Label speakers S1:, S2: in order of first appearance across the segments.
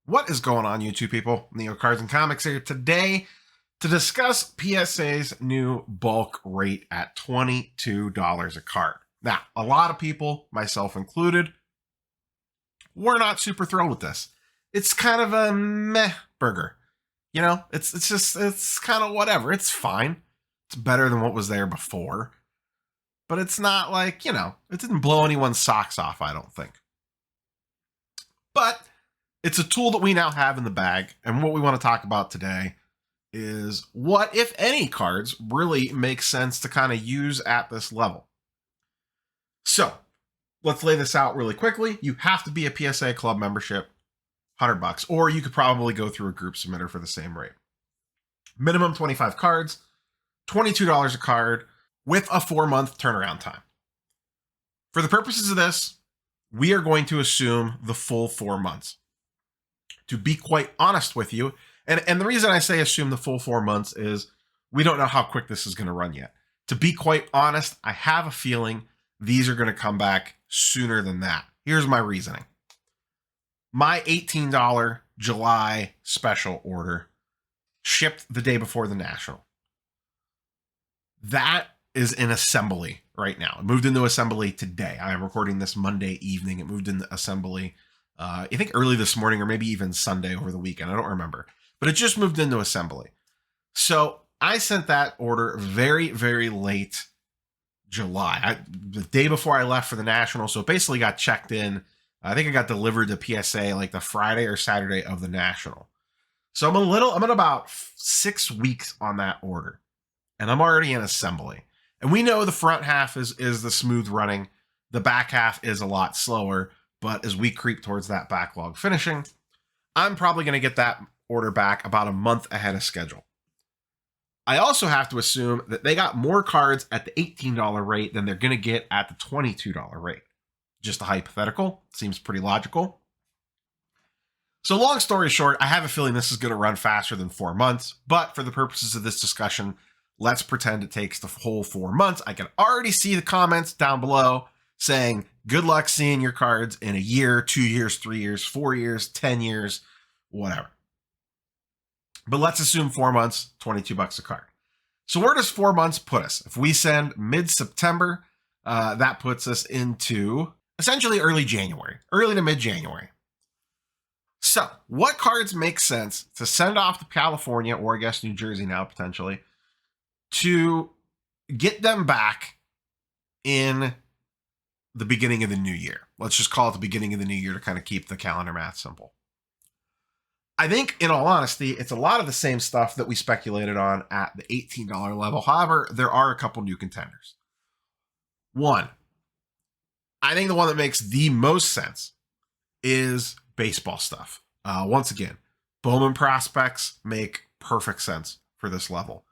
S1: What is going on, YouTube people? Neo Cards and Comics here today to discuss PSA's new bulk rate at $22 a card. Now, a lot of people, myself included, we're not super thrilled with this. It's kind of a meh burger. You know, it's kind of whatever. It's fine. It's better than what was there before. But it's not like, it didn't blow anyone's socks off, I don't think. But it's a tool that we now have in the bag, and what we want to talk about today is what, if any, cards really make sense to kind of use at this level. So let's lay this out really quickly. You have to be a PSA club membership, $100, or you could probably go through a group submitter for the same rate. Minimum 25 cards, $22 a card, with a 4-month turnaround time. For the purposes of this, we are going to assume the full 4 months. To be quite honest with you, and the reason I say assume the full 4 months is we don't know how quick this is going to run yet. To be quite honest, I have a feeling these are going to come back sooner than that. Here's my reasoning. My $18 July special order shipped the day before the National. That is in assembly right now. It moved into assembly today. I am recording this Monday evening. It moved into assembly I think early this morning, or maybe even Sunday over the weekend. I don't remember, but it just moved into assembly. So I sent that order very, very late July, the day before I left for the National. So it basically got checked in. I think it got delivered to PSA like the Friday or Saturday of the National. So I'm at about 6 weeks on that order, and I'm already in assembly. And we know the front half is the smooth running. The back half is a lot slower. But as we creep towards that backlog finishing, I'm probably going to get that order back about a month ahead of schedule. I also have to assume that they got more cards at the $18 rate than they're going to get at the $22 rate. Just a hypothetical. Seems pretty logical. So long story short, I have a feeling this is going to run faster than 4 months. But for the purposes of this discussion, let's pretend it takes the whole 4 months. I can already see the comments down below saying, good luck seeing your cards in a year, 2 years, 3 years, 4 years, 10 years, whatever. But let's assume 4 months, $22 a card. So where does 4 months put us? If we send mid-September, that puts us into essentially early January, early to mid-January. So what cards make sense to send off to California, or I guess New Jersey now potentially, to get them back in the beginning of the new year? Let's just call it the beginning of the new year to kind of keep the calendar math simple. I think, in all honesty, it's a lot of the same stuff that we speculated on at the $18 level. However, there are a couple new contenders. One, I think the one that makes the most sense is baseball stuff. Once again, Bowman prospects make perfect sense for this level.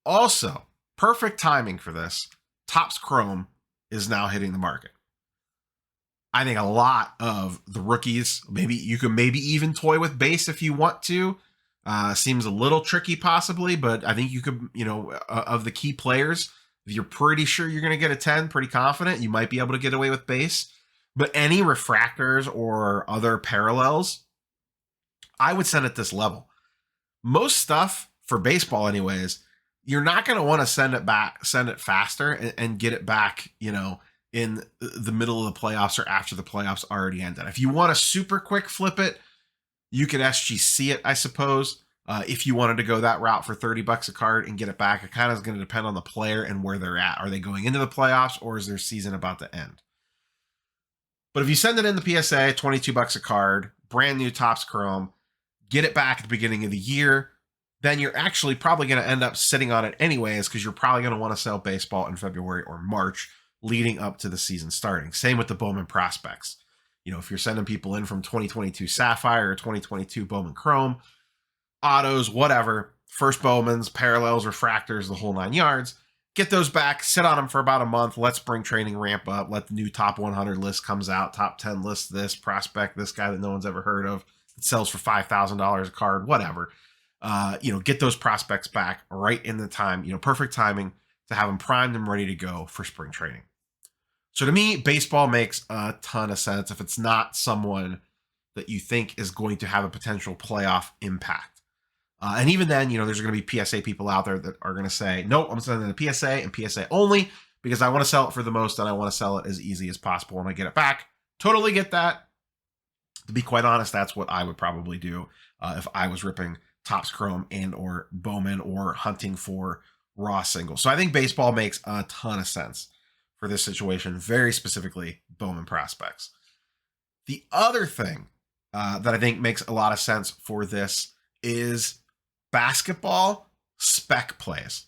S1: Also, perfect timing for this, Topps Chrome is now hitting the market. I think a lot of the rookies, maybe you can even toy with base if you want to. Seems a little tricky possibly, but I think you could, of the key players, if you're pretty sure you're going to get a 10, pretty confident, you might be able to get away with base. But any refractors or other parallels, I would send at this level. Most stuff for baseball anyways, you're not going to want to send it faster and get it back, in the middle of the playoffs or after the playoffs already ended. If you want to super quick flip it, you could SGC it, I suppose. If you wanted to go that route for $30 a card and get it back, it kind of is going to depend on the player and where they're at. Are they going into the playoffs, or is their season about to end? But if you send it in the PSA, $22 a card, brand new Topps Chrome, get it back at the beginning of the year, then you're actually probably going to end up sitting on it anyways, because you're probably going to want to sell baseball in February or March leading up to the season starting. Same with the Bowman prospects. If you're sending people in from 2022 Sapphire or 2022 Bowman Chrome, autos, whatever, first Bowmans, parallels, refractors, the whole 9 yards, get those back, sit on them for about a month, let spring training ramp up, let the new top 100 list comes out, top 10 list, this prospect, this guy that no one's ever heard of, it sells for $5,000 a card, whatever. Get those prospects back right in the time, perfect timing to have them primed and ready to go for spring training. So to me, baseball makes a ton of sense if it's not someone that you think is going to have a potential playoff impact. And even then, there's going to be PSA people out there that are going to say, nope, I'm sending a PSA and PSA only because I want to sell it for the most and I want to sell it as easy as possible when I get it back. Totally get that. To be quite honest, that's what I would probably do if I was ripping Topps Chrome and or Bowman or hunting for raw singles. So I think baseball makes a ton of sense for this situation, very specifically Bowman prospects. The other thing that I think makes a lot of sense for this is basketball spec plays.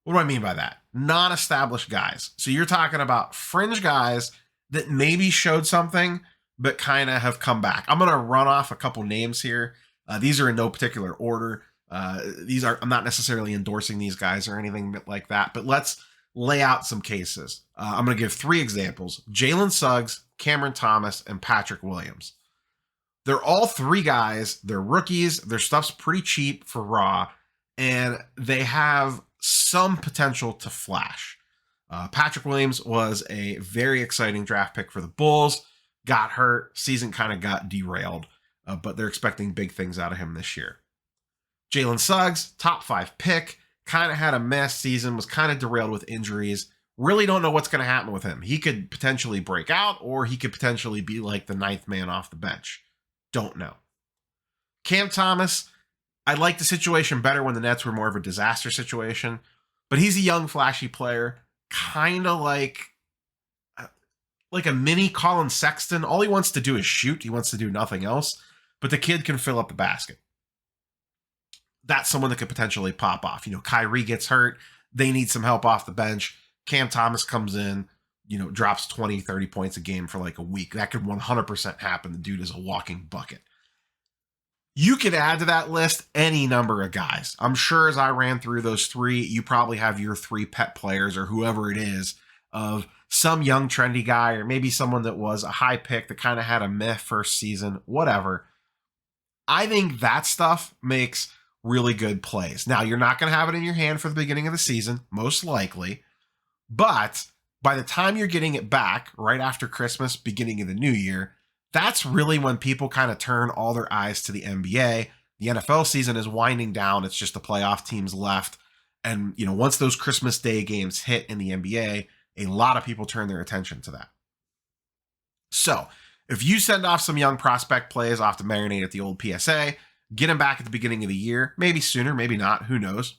S1: What do I mean by that? Non-established guys. So you're talking about fringe guys that maybe showed something, but kind of have come back. I'm going to run off a couple names here. These are in no particular order. I'm not necessarily endorsing these guys or anything like that, but let's lay out some cases. I'm going to give 3 examples: Jalen Suggs, Cameron Thomas, and Patrick Williams. They're all 3 guys. They're rookies. Their stuff's pretty cheap for raw, and they have some potential to flash. Patrick Williams was a very exciting draft pick for the Bulls. Got hurt. Season kind of got derailed, but they're expecting big things out of him this year. Jalen Suggs, top 5 pick, kind of had a mess season, was kind of derailed with injuries. Really don't know what's going to happen with him. He could potentially break out, or he could potentially be like the 9th man off the bench. Don't know. Cam Thomas, I like the situation better when the Nets were more of a disaster situation, but he's a young, flashy player, kind of like a mini Colin Sexton. All he wants to do is shoot. He wants to do nothing else, but the kid can fill up the basket. That's someone that could potentially pop off. Kyrie gets hurt. They need some help off the bench. Cam Thomas comes in, drops 20, 30 points a game for like a week. That could 100% happen. The dude is a walking bucket. You could add to that list any number of guys. I'm sure as I ran through those 3, you probably have your 3 pet players or whoever it is of some young trendy guy, or maybe someone that was a high pick that kind of had a meh first season, whatever. I think that stuff makes really good plays. Now, you're not going to have it in your hand for the beginning of the season, most likely, but by the time you're getting it back right after Christmas, beginning of the new year, that's really when people kind of turn all their eyes to the NBA. The NFL season is winding down. It's just the playoff teams left. And, once those Christmas Day games hit in the NBA, a lot of people turn their attention to that. So if you send off some young prospect plays off to marinate at the old PSA, get them back at the beginning of the year, maybe sooner, maybe not, who knows?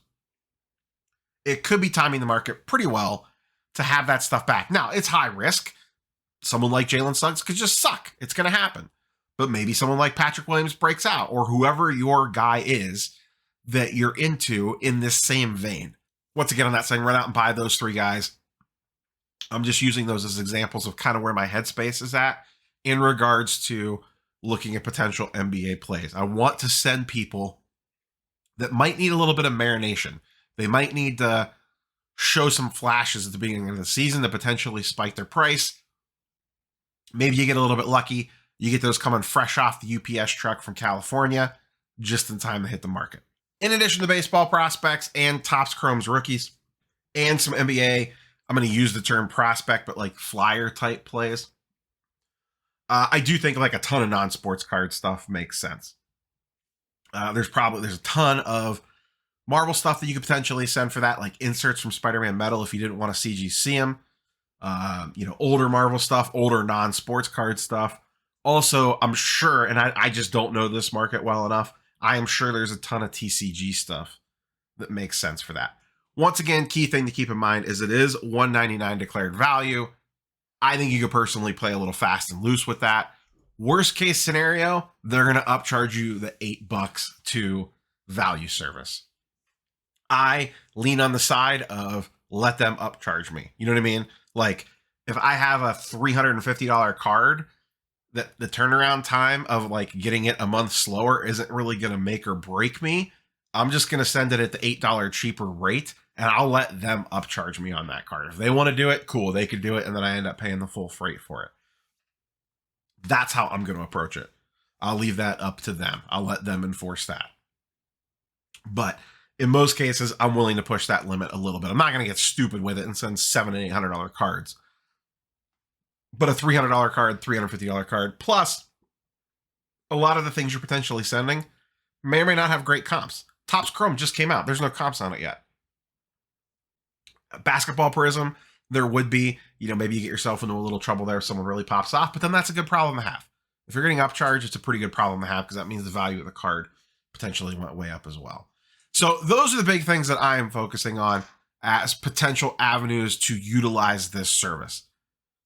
S1: It could be timing the market pretty well to have that stuff back. Now, it's high risk. Someone like Jalen Suggs could just suck. It's going to happen. But maybe someone like Patrick Williams breaks out, or whoever your guy is that you're into in this same vein. Once again, I'm not saying run out and buy those 3 guys. I'm just using those as examples of kind of where my headspace is at in regards to looking at potential NBA plays. I want to send people that might need a little bit of marination. They might need to show some flashes at the beginning of the season to potentially spike their price. Maybe you get a little bit lucky. You get those coming fresh off the UPS truck from California, just in time to hit the market. In addition to baseball prospects and Topps Chrome's rookies and some NBA, I'm going to use the term prospect, but like flyer type plays. I do think like a ton of non-sports card stuff makes sense. There's a ton of Marvel stuff that you could potentially send for that, like inserts from Spider-Man Metal if you didn't want to CGC them. Older Marvel stuff, older non-sports card stuff. Also, I'm sure, and I just don't know this market well enough, I am sure there's a ton of TCG stuff that makes sense for that. Once again, key thing to keep in mind is it is $199 declared value. I think you could personally play a little fast and loose with that. Worst case scenario, they're going to upcharge you the $8 to value service. I lean on the side of let them upcharge me. You know what I mean? Like if I have a $350 card, that the turnaround time of like getting it a month slower isn't really going to make or break me. I'm just going to send it at the $8 cheaper rate, and I'll let them upcharge me on that card. If they want to do it, cool, they could do it, and then I end up paying the full freight for it. That's how I'm going to approach it. I'll leave that up to them. I'll let them enforce that. But in most cases, I'm willing to push that limit a little bit. I'm not going to get stupid with it and send $700 and $800 cards. But a $300 card, $350 card, plus a lot of the things you're potentially sending may or may not have great comps. Topps Chrome just came out. There's no comps on it yet. Basketball Prism, there would be, maybe you get yourself into a little trouble there if someone really pops off, but then that's a good problem to have. If you're getting upcharged, it's a pretty good problem to have because that means the value of the card potentially went way up as well. So those are the big things that I am focusing on as potential avenues to utilize this service.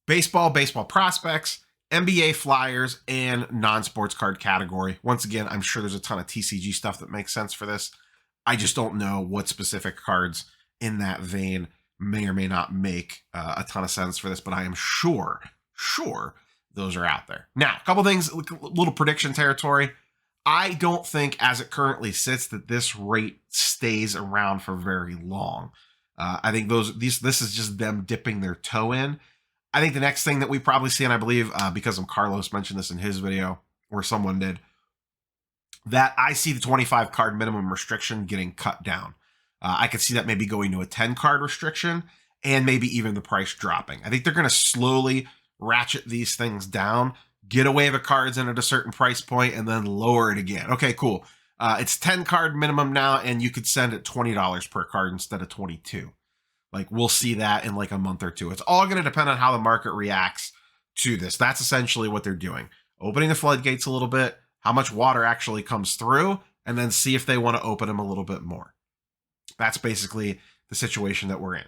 S1: Baseball prospects, NBA flyers, and non-sports card category. Once again, I'm sure there's a ton of TCG stuff that makes sense for this. I just don't know what specific cards in that vein may or may not make a ton of sense for this, but I am sure those are out there. Now, a couple things, little prediction territory. I don't think, as it currently sits, that this rate stays around for very long. I think this is just them dipping their toe in. I think the next thing that we probably see, and I believe because Carlos mentioned this in his video, or someone did, that I see the 25 card minimum restriction getting cut down. I could see that maybe going to a 10 card restriction and maybe even the price dropping. I think they're going to slowly ratchet these things down, get away the cards in at a certain price point, and then lower it again. Okay, cool. It's 10 card minimum now, and you could send it $20 per card instead of 22. Like, we'll see that in like a month or two. It's all going to depend on how the market reacts to this. That's essentially what they're doing. Opening the floodgates a little bit, how much water actually comes through, and then see if they want to open them a little bit more. That's basically the situation that we're in.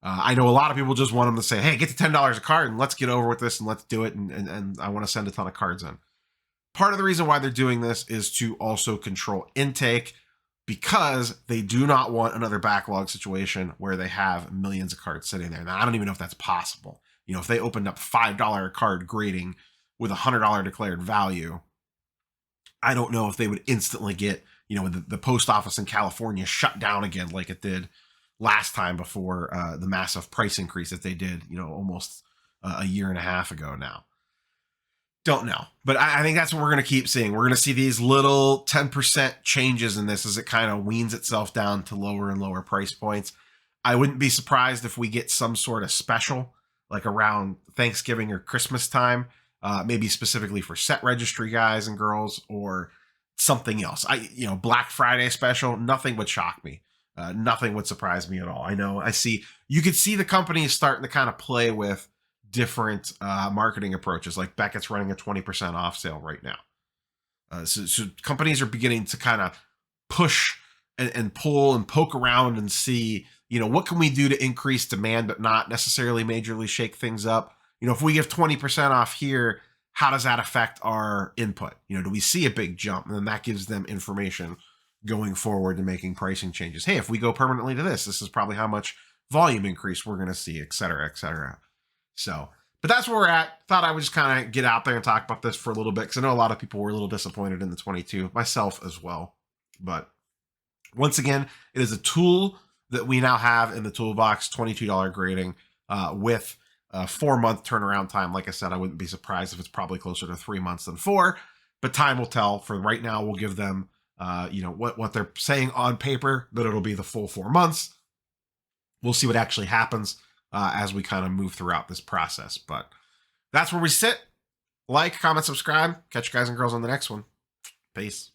S1: I know a lot of people just want them to say, hey, get to $10 a card and let's get over with this and let's do it. And I want to send a ton of cards in. Part of the reason why they're doing this is to also control intake, because they do not want another backlog situation where they have millions of cards sitting there. Now, I don't even know if that's possible. If they opened up $5 a card grading with $100 declared value, I don't know if they would instantly get, the post office in California shut down again like it did last time before the massive price increase that they did, almost a year and a half ago now. Don't know. But I think that's what we're going to keep seeing. We're going to see these little 10% changes in this as it kind of weans itself down to lower and lower price points. I wouldn't be surprised if we get some sort of special, like around Thanksgiving or Christmas time, maybe specifically for set registry guys and girls, or something else. Black Friday special, nothing would shock me. Nothing would surprise me at all. You could see the companies starting to kind of play with different marketing approaches. Like Beckett's running a 20% off sale right now. So companies are beginning to kind of push and pull and poke around and see, what can we do to increase demand, but not necessarily majorly shake things up. If we give 20% off here, how does that affect our input? Do we see a big jump? And then that gives them information going forward to making pricing changes. Hey, if we go permanently to this is probably how much volume increase we're going to see, et cetera, et cetera. So, but that's where we're at. Thought I would just kind of get out there and talk about this for a little bit, because I know a lot of people were a little disappointed in the 22, myself as well. But once again, it is a tool that we now have in the toolbox, $22 grading with a 4-month turnaround time. Like I said, I wouldn't be surprised if it's probably closer to 3 months than 4, but time will tell. For right now, we'll give them, what they're saying on paper, that it'll be the full 4 months. We'll see what actually happens as we kind of move throughout this process. But that's where we sit. Like, comment, subscribe. Catch you guys and girls on the next one. Peace.